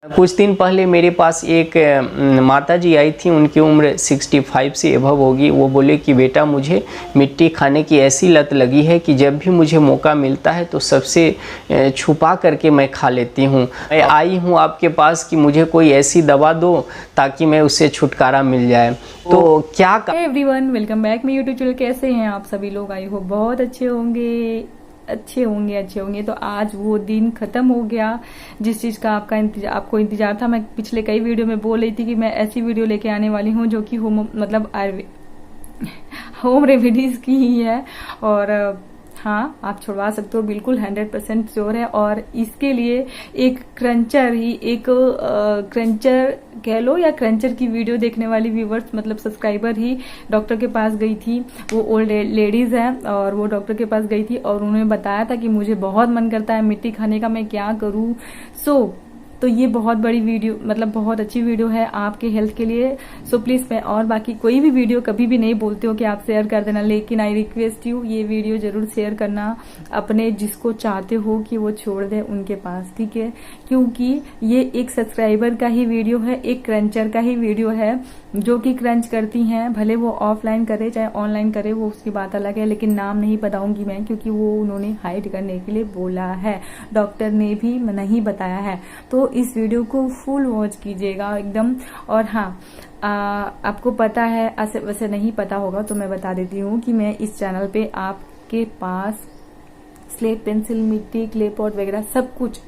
कुछ दिन पहले मेरे पास एक माता जी आई थी, उनकी उम्र 65 से एभव होगी। वो बोले कि बेटा मुझे मिट्टी खाने की ऐसी लत लगी है कि जब भी मुझे मौका मिलता है तो सबसे छुपा करके मैं खा लेती हूँ। मैं आई हूँ आपके पास कि मुझे कोई ऐसी दवा दो ताकि मैं उससे छुटकारा मिल जाए। तो क्या everyone, welcome back my YouTube channel. कैसे हैं आप सभी लोग? आई होप बहुत अच्छे होंगे। तो आज वो दिन खत्म हो गया जिस चीज का आपको इंतजार था। मैं पिछले कई वीडियो में बोल रही थी कि मैं ऐसी वीडियो लेके आने वाली हूँ जो कि होम रेमेडीज की ही है। और हाँ, आप छुड़वा सकते हो, बिल्कुल 100% श्योर है। और इसके लिए एक क्रंचर कह लो या क्रंचर की वीडियो देखने वाली व्यूवर्स मतलब सब्सक्राइबर ही डॉक्टर के पास गई थी। वो ओल्ड लेडीज है और वो डॉक्टर के पास गई थी और उन्होंने बताया था कि मुझे बहुत मन करता है मिट्टी खाने का, मैं क्या करूं। तो ये बहुत बड़ी वीडियो मतलब बहुत अच्छी वीडियो है आपके हेल्थ के लिए। सो प्लीज, मैं और बाकी कोई भी वीडियो कभी भी नहीं बोलते हो कि आप शेयर कर देना, लेकिन आई रिक्वेस्ट यू ये वीडियो जरूर शेयर करना अपने जिसको चाहते हो कि वो छोड़ दे उनके पास, ठीक है? क्योंकि ये एक सब्सक्राइबर का ही वीडियो है, एक क्रंचर का ही वीडियो है जो कि क्रंच करती हैं। भले वो ऑफलाइन करे चाहे ऑनलाइन करे, वो उसकी बात अलग है, लेकिन नाम नहीं बताऊंगी मैं क्योंकि वो उन्होंने हाइड करने के लिए बोला है, डॉक्टर ने भी नहीं बताया है। तो इस वीडियो को फुल वॉच कीजिएगा एकदम। और हाँ, आपको पता है, ऐसे वैसे नहीं पता होगा तो मैं बता देती हूँ कि मैं इस चैनल पे आपके पास स्लेट पेंसिल, मिट्टी, क्ले पॉट वगैरह सब कुछ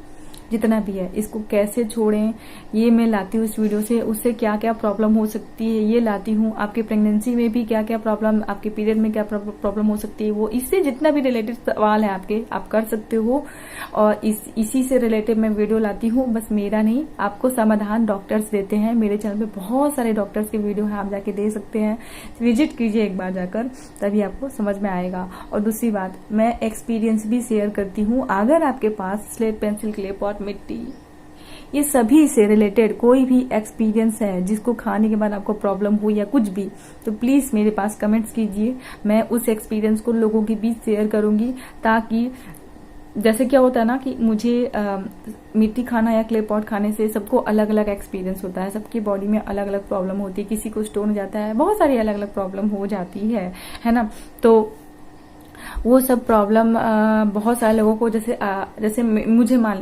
जितना भी है इसको कैसे छोड़ें ये मैं लाती हूँ इस वीडियो से। उससे क्या क्या प्रॉब्लम हो सकती है ये लाती हूँ। आपकी प्रेगनेंसी में भी क्या क्या प्रॉब्लम, आपके पीरियड में क्या प्रॉब्लम हो सकती है, वो इससे जितना भी रिलेटेड सवाल है आपके, आप कर सकते हो। और इसी से रिलेटेड मैं वीडियो लाती हूँ। बस मेरा नहीं, आपको समाधान डॉक्टर्स देते हैं। मेरे चैनल पे बहुत सारे डॉक्टर्स के वीडियो है, आप जाके देख सकते हैं। विजिट कीजिए एक बार जाकर, तभी आपको समझ में आएगा। और दूसरी बात, मैं एक्सपीरियंस भी शेयर करती हूँ। अगर आपके पास स्लेट पेंसिल, क्ले पॉट, मिट्टी, ये सभी से रिलेटेड कोई भी एक्सपीरियंस है जिसको खाने के बाद आपको प्रॉब्लम हो या कुछ भी, तो प्लीज मेरे पास कमेंट्स कीजिए। मैं उस एक्सपीरियंस को लोगों के बीच शेयर करूंगी, ताकि जैसे क्या होता है ना कि मुझे मिट्टी खाना या क्ले पॉट खाने से सबको अलग अलग एक्सपीरियंस होता है, सबकी बॉडी में अलग अलग प्रॉब्लम होती है, किसी को स्टोन जाता है, बहुत सारी अलग अलग प्रॉब्लम हो जाती है ना। तो वो सब प्रॉब्लम बहुत सारे लोगों को, जैसे मुझे मान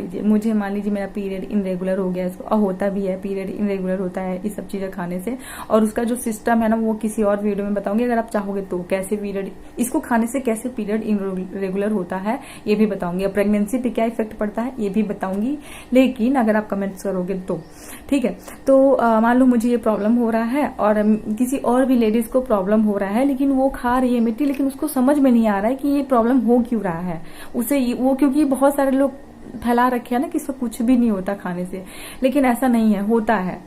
लीजिए मेरा पीरियड इनरेगुलर हो गया, इसको होता भी है, पीरियड इनरेगुलर होता है इस सब चीजें खाने से। और उसका जो सिस्टम है ना, वो किसी और वीडियो में बताऊंगी अगर आप चाहोगे तो, कैसे पीरियड इसको खाने से कैसे पीरियड इनरेगुलर होता है ये भी बताऊंगी। और प्रेगनेंसी पे क्या इफेक्ट पड़ता है ये भी बताऊंगी, लेकिन अगर आप कमेंट्स करोगे तो ठीक है। तो मान लो मुझे ये प्रॉब्लम हो रहा है और किसी और भी लेडीज को प्रॉब्लम हो रहा है, लेकिन वो खा रही है मिट्टी, लेकिन उसको समझ में नहीं आ रहा है कि ये प्रॉब्लम हो क्यों रहा है उसे। वो क्योंकि बहुत सारे लोग फैला रखे हैं ना कि इसको कुछ भी नहीं होता खाने से, लेकिन ऐसा नहीं है, होता है।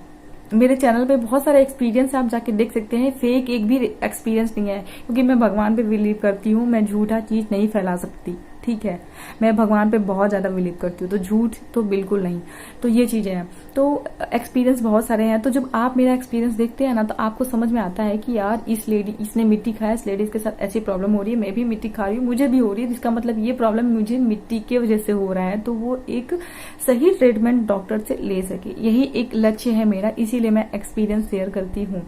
मेरे चैनल पे बहुत सारे एक्सपीरियंस आप जाके देख सकते हैं, फेक एक भी एक्सपीरियंस नहीं है, क्योंकि मैं भगवान पे बिलीव करती हूँ। मैं झूठा चीज नहीं फैला सकती, ठीक है? मैं भगवान पे बहुत ज्यादा बिलीव करती हूँ, तो झूठ तो बिल्कुल नहीं। तो ये चीजें हैं, तो एक्सपीरियंस बहुत सारे हैं। तो जब आप मेरा एक्सपीरियंस देखते हैं ना, तो आपको समझ में आता है कि यार इसने मिट्टी खाया, इस लेडीज के साथ ऐसी प्रॉब्लम हो रही है, मैं भी मिट्टी खा रही हूँ, मुझे भी हो रही है, इसका मतलब ये प्रॉब्लम मुझे मिट्टी की वजह से हो रहा है। तो वो एक सही ट्रीटमेंट डॉक्टर से ले सके, यही एक लक्ष्य है मेरा, इसीलिए मैं एक्सपीरियंस शेयर करती हूँ।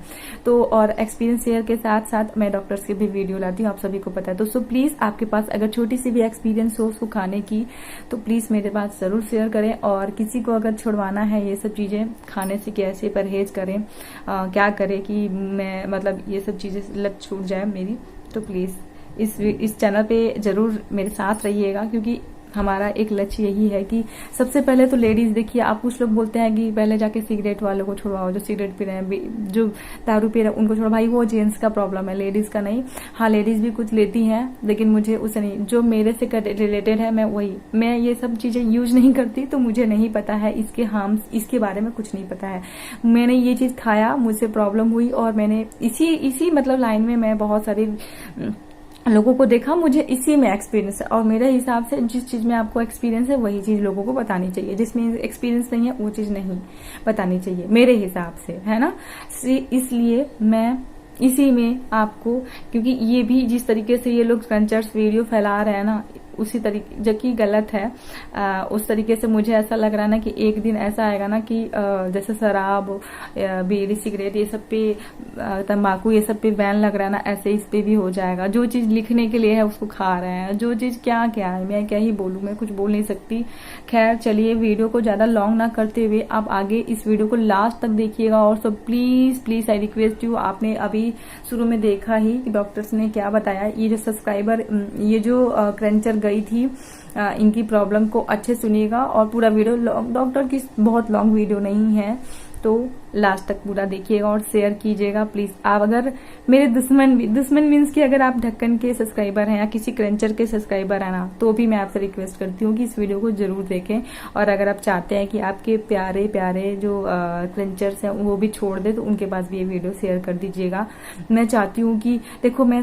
तो और एक्सपीरियंस शेयर के साथ साथ मैं डॉक्टर्स की भी वीडियो लाती हूँ, आप सभी को पता है। तो सो प्लीज, आपके पास अगर छोटी सी भी एक्सपीरियंस हो उसको खाने की, तो प्लीज मेरे पास जरूर शेयर करें। और किसी को अगर छुड़वाना है ये सब चीजें खाने से, कैसे परहेज करें, क्या करें कि मैं मतलब ये सब चीजें लत छूट जाए मेरी, तो प्लीज इस चैनल पे जरूर मेरे साथ रहिएगा, क्योंकि हमारा एक लक्ष्य यही है कि सबसे पहले तो लेडीज, देखिए आप कुछ लोग बोलते हैं कि पहले जाके सिगरेट वालों को छुड़वाओ, जो सिगरेट पी रहे हैं, जो दारू पी रहे हैं उनको छोड़ो। भाई वो जेंट्स का प्रॉब्लम है, लेडीज का नहीं। हाँ, लेडीज भी कुछ लेती हैं, लेकिन मुझे उसे नहीं, जो मेरे से रिलेटेड है मैं ये सब चीजें यूज नहीं करती, तो मुझे नहीं पता है इसके बारे में कुछ नहीं पता है। मैंने ये चीज खाया, मुझसे प्रॉब्लम हुई, और मैंने इसी मतलब लाइन में मैं बहुत सारी लोगों को देखा, मुझे इसी में एक्सपीरियंस है। और मेरे हिसाब से जिस चीज में आपको एक्सपीरियंस है वही चीज लोगों को बतानी चाहिए, जिसमें एक्सपीरियंस नहीं है वो चीज नहीं बतानी चाहिए मेरे हिसाब से, है ना। इसलिए मैं इसी में आपको, क्योंकि ये भी जिस तरीके से ये लोग क्रंचर्स वीडियो फैला रहे हैं ना, उसी तरीके जो कि गलत है। उस तरीके से मुझे ऐसा लग रहा है ना कि एक दिन ऐसा आएगा ना कि जैसे शराब, बीड़ी, सिगरेट, ये सब पे, तंबाकू, ये सब पे बैन लग रहा है ना, ऐसे इस पे भी हो जाएगा। जो चीज लिखने के लिए है उसको खा रहे हैं, जो चीज क्या क्या है, मैं क्या ही बोलूं, मैं कुछ बोल नहीं सकती। खैर चलिए, वीडियो को ज्यादा लॉन्ग ना करते हुए आप आगे इस वीडियो को लास्ट तक देखिएगा। और सब please please I request you, आपने अभी शुरू में देखा ही कि डॉक्टर्स ने क्या बताया। ये जो सब्सक्राइबर, ये जो क्रंचर गई थी, इनकी प्रॉब्लम को अच्छे सुनिएगा और पूरा वीडियो, डॉक्टर की बहुत लॉन्ग वीडियो नहीं है तो लास्ट तक पूरा देखिएगा और शेयर कीजिएगा प्लीज। आप अगर मेरे दुश्मन मीन्स कि अगर आप ढक्कन के सब्सक्राइबर हैं या किसी क्रंचर के सब्सक्राइबर हैं ना, तो भी मैं आपसे रिक्वेस्ट करती हूँ कि इस वीडियो को जरूर देखें। और अगर आप चाहते हैं कि आपके प्यारे प्यारे जो क्रंचर्स हैं वो भी छोड़ दे, तो उनके पास भी ये वीडियो शेयर कर दीजिएगा। मैं चाहती हूँ कि देखो, मैं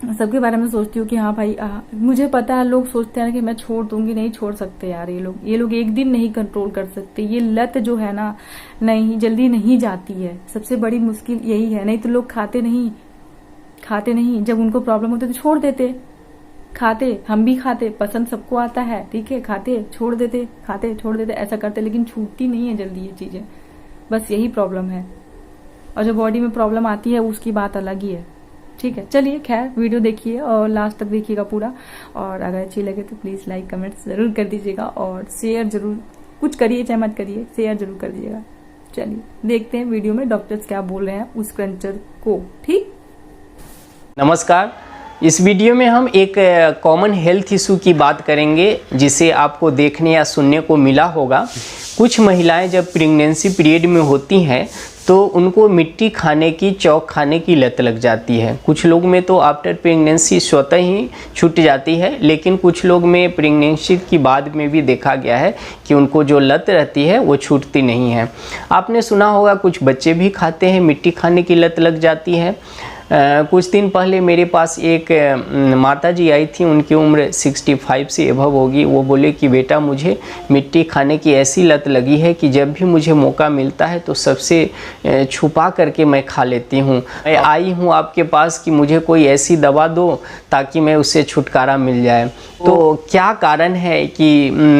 सबके बारे में सोचती हूँ कि हाँ भाई, मुझे पता है लोग सोचते हैं कि मैं छोड़ दूंगी, नहीं छोड़ सकते यार। ये लोग एक दिन नहीं कंट्रोल कर सकते। ये लत जो है ना, नहीं जल्दी नहीं जाती है। सबसे बड़ी मुश्किल यही है। नहीं तो लोग खाते नहीं, जब उनको प्रॉब्लम होती तो छोड़ देते। खाते, हम भी खाते, पसंद सबको आता है, ठीक है, खाते छोड़ देते, खाते छोड़ देते, ऐसा करते, लेकिन छूटती नहीं है जल्दी ये चीजें। बस यही प्रॉब्लम है। और जो बॉडी में प्रॉब्लम आती है उसकी बात अलग ही है, ठीक है। चलिए खैर, वीडियो देखिए और लास्ट तक देखिएगा पूरा। और अगर अच्छी लगे तो प्लीज लाइक कमेंट जरूर कर दीजिएगा और शेयर जरूर, कुछ करिए चाहे मत करिए, शेयर जरूर कर दीजिएगा। चलिए देखते हैं वीडियो में डॉक्टर्स क्या बोल रहे हैं उस क्रंचर को, ठीक। नमस्कार, इस वीडियो में हम एक कॉमन हेल्थ इशू की बात करेंगे जिसे आपको देखने या सुनने को मिला होगा। कुछ महिलाएं जब प्रेगनेंसी पीरियड में होती हैं तो उनको मिट्टी खाने की, चौक खाने की लत लग जाती है। कुछ लोग में तो आफ्टर प्रेगनेंसी स्वतः ही छूट जाती है, लेकिन कुछ लोग में प्रेगनेंसी की बाद में भी देखा गया है कि उनको जो लत रहती है वो छूटती नहीं है। आपने सुना होगा कुछ बच्चे भी खाते हैं, मिट्टी खाने की लत लग जाती है। कुछ दिन पहले मेरे पास एक माता जी आई थी, उनकी उम्र 65 से एभव होगी। वो बोले कि बेटा, मुझे मिट्टी खाने की ऐसी लत लगी है कि जब भी मुझे मौका मिलता है तो सबसे छुपा करके मैं खा लेती हूँ। मैं आई हूँ आपके पास कि मुझे कोई ऐसी दवा दो ताकि मैं उससे छुटकारा मिल जाए। तो क्या कारण है कि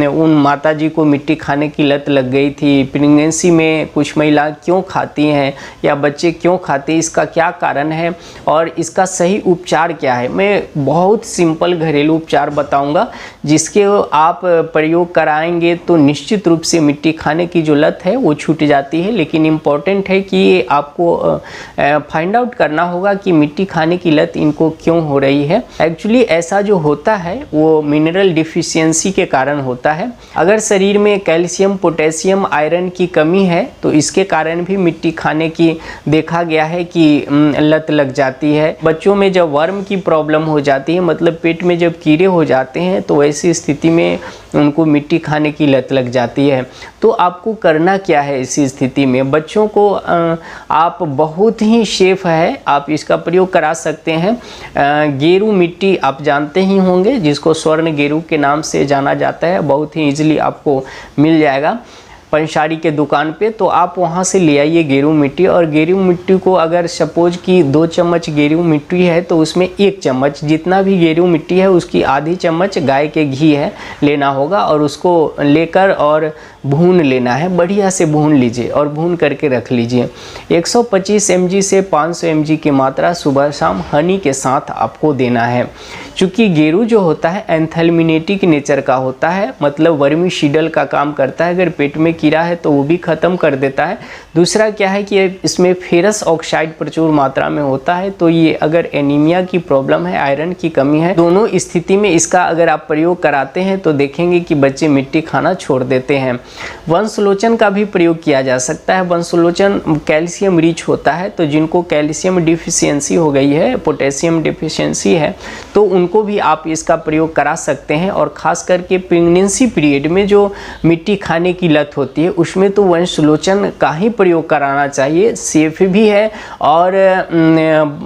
उन माता जी को मिट्टी खाने की लत लग गई थी? प्रेगनेंसी में कुछ महिला क्यों खाती हैं या बच्चे क्यों खाते हैं? इसका क्या कारण है और इसका सही उपचार क्या है? मैं बहुत सिंपल घरेलू उपचार बताऊंगा जिसके आप प्रयोग कराएंगे तो निश्चित रूप से मिट्टी खाने की जो लत है वो छूट जाती है। लेकिन इम्पॉर्टेंट है कि आपको फाइंड आउट करना होगा कि मिट्टी खाने की लत इनको क्यों हो रही है। एक्चुअली ऐसा जो होता है वो मिनरल डिफिशियंसी के कारण होता है। अगर शरीर में कैल्शियम, पोटेशियम, आयरन की कमी है तो इसके कारण भी मिट्टी खाने की देखा गया है कि लत लग जाती है। बच्चों में जब वर्म की प्रॉब्लम हो जाती है, मतलब पेट में जब कीड़े हो जाते हैं, तो ऐसी स्थिति में उनको मिट्टी खाने की लत लग जाती है। तो आपको करना क्या है इसी स्थिति में? बच्चों को आप बहुत ही सेफ है, आप इसका प्रयोग करा सकते हैं। गेरू मिट्टी आप जानते ही होंगे, जिसको स्वर्ण गेरू के नाम से जाना जाता है, बहुत ही ईजिली आपको मिल जाएगा पंसारी के दुकान पे। तो आप वहाँ से ले आइए गेरू मिट्टी। और गेरू मिट्टी को अगर सपोज कि 2 चम्मच गेरू मिट्टी है तो उसमें 1 चम्मच, जितना भी गेरू मिट्टी है उसकी आधी चम्मच गाय के घी है लेना होगा और उसको लेकर और भून लेना है। बढ़िया से भून लीजिए और भून करके रख लीजिए। 125 mg से 500 mg की मात्रा सुबह शाम हनी के साथ आपको देना है। चूँकि गेरू जो होता है एंथैल्मिनेटिक नेचर का होता है, मतलब वर्मीसीडल का काम करता है। अगर पेट में कीड़ा है तो वो भी ख़त्म कर देता है। दूसरा क्या है कि इसमें फेरस ऑक्साइड प्रचुर मात्रा में होता है, तो ये अगर एनीमिया की प्रॉब्लम है, आयरन की कमी है, दोनों स्थिति में इसका अगर आप प्रयोग कराते हैं तो देखेंगे कि बच्चे मिट्टी खाना छोड़ देते हैं। वंशलोचन का भी प्रयोग किया जा सकता है। वंशलोचन कैल्शियम रिच होता है, तो जिनको कैल्शियम डिफिशियंसी हो गई है, पोटेशियम डिफिशियंसी है, तो उनको भी आप इसका प्रयोग करा सकते हैं। और ख़ास करके प्रेगनेंसी पीरियड में जो मिट्टी खाने की लत होती होती है उसमें तो वंशलोचन का ही प्रयोग कराना चाहिए, सेफ भी है और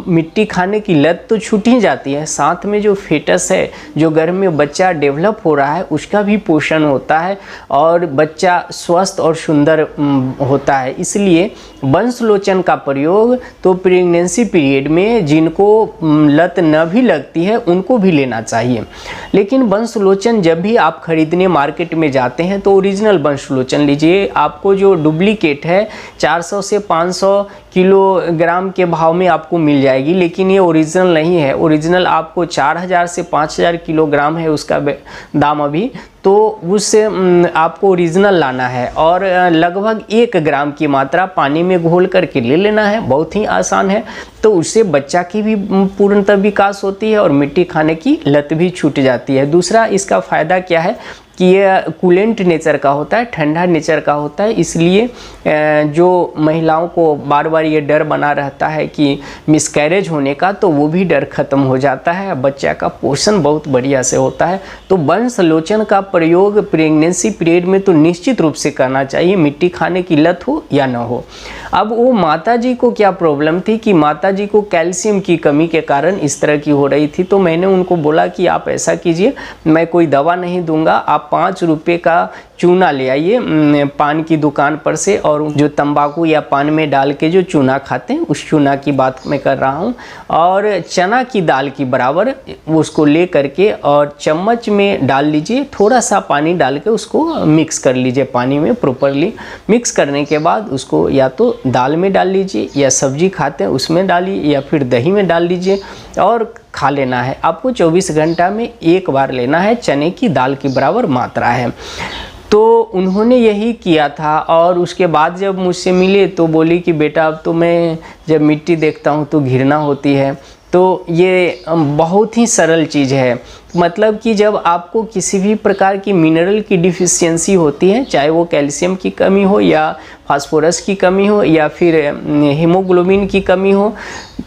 मिट्टी खाने की लत तो छूट ही जाती है, साथ में जो फेटस है, जो गर्भ में बच्चा डेवलप हो रहा है, उसका भी पोषण होता है और बच्चा स्वस्थ और सुंदर होता है। इसलिए वंशलोचन का प्रयोग तो प्रेगनेंसी पीरियड में जिनको लत न भी लगती है उनको भी लेना चाहिए। लेकिन वंशलोचन जब भी आप खरीदने मार्केट में जाते हैं तो ओरिजिनल वंशलोचन लीजिए। आपको जो डुप्लीकेट है 400 से 500 किलोग्राम के भाव में आपको मिल जाएगी, लेकिन ये ओरिजिनल नहीं है। ओरिजिनल आपको 4000 से 5000 किलोग्राम है उसका दाम अभी, तो उससे आपको ओरिजिनल लाना है और लगभग 1 ग्राम की मात्रा पानी में घोल करके ले लेना है। बहुत ही आसान है, तो उससे बच्चा की भी पूर्णतः विकास होती है और मिट्टी खाने की लत भी छूट जाती है। दूसरा इसका फ़ायदा क्या है कि ये कूलेंट नेचर का होता है, ठंडा नेचर का होता है, इसलिए जो महिलाओं को बार बार ये डर बना रहता है कि मिसकैरेज होने का, तो वो भी डर खत्म हो जाता है। बच्चा का पोषण बहुत बढ़िया से होता है। तो वंशलोचन का प्रयोग प्रेगनेंसी पीरियड में तो निश्चित रूप से करना चाहिए, मिट्टी खाने की लत हो या ना हो। अब वो माता जी को क्या प्रॉब्लम थी कि माता जी को कैल्शियम की कमी के कारण इस तरह की हो रही थी, तो मैंने उनको बोला कि आप ऐसा कीजिए, मैं कोई दवा नहीं दूंगा, आप 5 रुपये का चूना ले आइए पान की दुकान पर से, और जो तंबाकू या पान में डाल के जो चूना खाते हैं उस चूना की बात मैं कर रहा हूँ, और चना की दाल की बराबर उसको ले करके और चम्मच में डाल लीजिए, थोड़ा सा पानी डाल के उसको मिक्स कर लीजिए पानी में प्रॉपरली। मिक्स करने के बाद उसको या तो दाल में डाल लीजिए या सब्जी खाते हैं उसमें डालिए या फिर दही में डाल लीजिए और खा लेना है। आपको 24 घंटा में 1 बार लेना है, चने की दाल की बराबर मात्रा है। तो उन्होंने यही किया था और उसके बाद जब मुझसे मिले तो बोली कि बेटा अब तो मैं जब मिट्टी देखता हूँ तो घृणा होती है। तो ये बहुत ही सरल चीज़ है, मतलब कि जब आपको किसी भी प्रकार की मिनरल की डिफिशियंसी होती है, चाहे वो कैल्शियम की कमी हो या फास्फोरस की कमी हो या फिर हीमोग्लोबिन की कमी हो,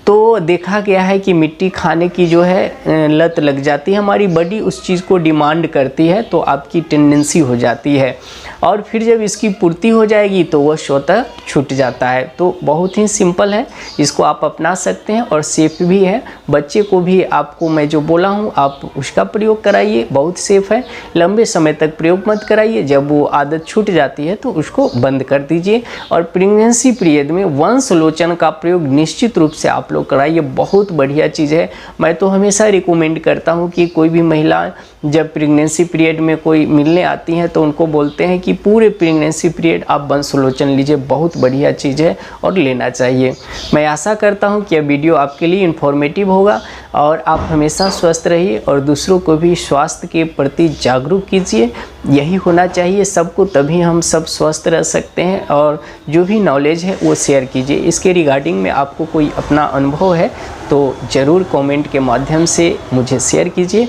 तो देखा गया है कि मिट्टी खाने की जो है लत लग जाती है, हमारी बॉडी उस चीज़ को डिमांड करती है, तो आपकी टेंडेंसी हो जाती है और फिर जब इसकी पूर्ति हो जाएगी तो वह स्वतः छूट जाता है। तो बहुत ही सिंपल है, इसको आप अपना सकते हैं और सेफ भी है। बच्चे को भी आपको मैं जो बोला हूँ आप उसका प्रयोग कराइए, बहुत सेफ है। लंबे समय तक प्रयोग मत कराइए, जब वो आदत छूट जाती है तो उसको बंद कर दीजिए। और प्रेगनेंसी पीरियड में वंशलोचन का प्रयोग निश्चित रूप से आप लोग कराइए, बहुत बढ़िया चीज़ है। मैं तो हमेशा रिकमेंड करता हूँ कि कोई भी महिला जब प्रेगनेंसी पीरियड में कोई मिलने आती हैं तो उनको बोलते हैं कि पूरे प्रेगनेंसी पीरियड आप वंशलोचन लीजिए, बहुत बढ़िया चीज़ है और लेना चाहिए। मैं आशा करता हूँ कि यह वीडियो आपके लिए इन्फॉर्मेटिव होगा और आप हमेशा स्वस्थ रहिए और दूसरों को भी स्वास्थ्य के प्रति जागरूक कीजिए। यही होना चाहिए सबको, तभी हम सब स्वस्थ रह सकते हैं। और जो भी नॉलेज है वो शेयर कीजिए। इसके रिगार्डिंग में आपको कोई अपना अनुभव है तो ज़रूर कमेंट के माध्यम से मुझे शेयर कीजिए।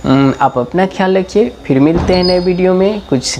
आप अपना ख्याल रखिए, फिर मिलते हैं नए वीडियो में कुछ